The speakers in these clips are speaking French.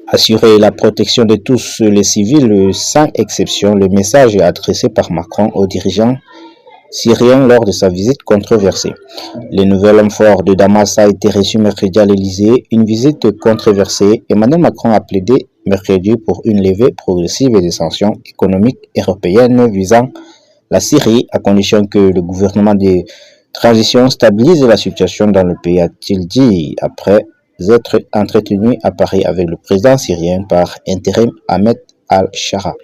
Assurer la protection de tous les civils sans exception, le message est adressé par Macron aux dirigeants syriens lors de sa visite controversée. Le nouvel homme fort de Damas a été reçu mercredi à l'Elysée, une visite controversée. Emmanuel Macron a plaidé mercredi pour une levée progressive des sanctions économiques européennes visant la Syrie, à condition que le gouvernement de transition stabilise la situation dans le pays, a-t-il dit, après être entretenu à Paris avec le président syrien par intérim Ahmed al-Shara.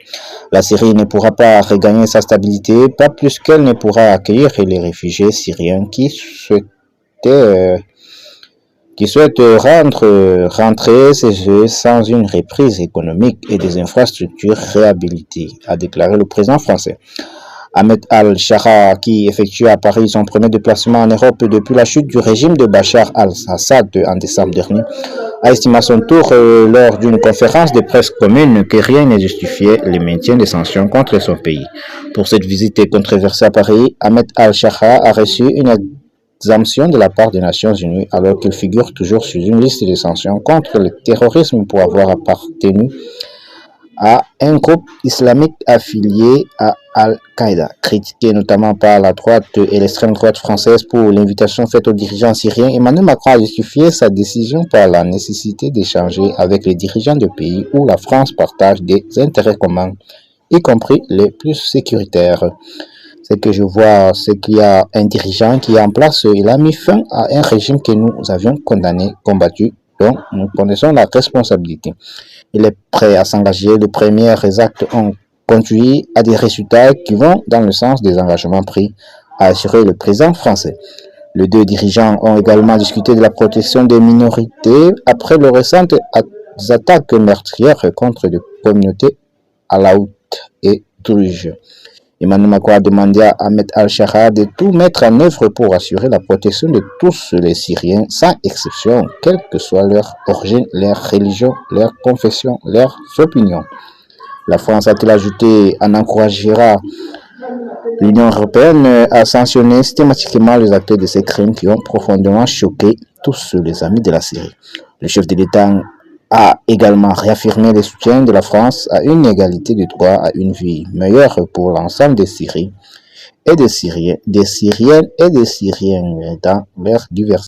La Syrie ne pourra pas regagner sa stabilité, pas plus qu'elle ne pourra accueillir les réfugiés syriens qui souhaitent rentrer chez eux sans une reprise économique et des infrastructures réhabilitées, a déclaré le président français. Ahmed al-Shara, qui effectue à Paris son premier déplacement en Europe depuis la chute du régime de Bachar al-Assad en décembre dernier, a estimé à son tour lors d'une conférence de presse commune que rien ne justifiait le maintien des sanctions contre son pays. Pour cette visite controversée à Paris, Ahmed al-Shara a reçu une exemption de la part des Nations Unies alors qu'il figure toujours sur une liste de sanctions contre le terrorisme pour avoir appartenu à un groupe islamique affilié à Al-Qaïda, critiqué notamment par la droite et l'extrême droite française pour l'invitation faite aux dirigeants syriens. Emmanuel Macron a justifié sa décision par la nécessité d'échanger avec les dirigeants de pays où la France partage des intérêts communs, y compris les plus sécuritaires. Ce que je vois, c'est qu'il y a un dirigeant qui est en place. Il a mis fin à un régime que nous avions condamné, combattu, dont nous connaissons la responsabilité. Il est prêt à s'engager. Les premiers actes ont conduit à des résultats qui vont dans le sens des engagements pris, a assuré le président français. Les deux dirigeants ont également discuté de la protection des minorités après les récentes attaques meurtrières contre des communautés alaouites et druges. Emmanuel Macron a demandé à Ahmed al-Shara de tout mettre en œuvre pour assurer la protection de tous les Syriens, sans exception, quelle que soit leur origine, leur religion, leur confession, leurs opinions. La France, a-t-il ajouté, en encouragera l'Union européenne à sanctionner systématiquement les acteurs de ces crimes qui ont profondément choqué tous les amis de la Syrie. Le chef de l'État a également réaffirmé le soutien de la France à une égalité de droit à une vie meilleure pour l'ensemble des Syriens et des Syriennes et des Syriens dans leur diversité.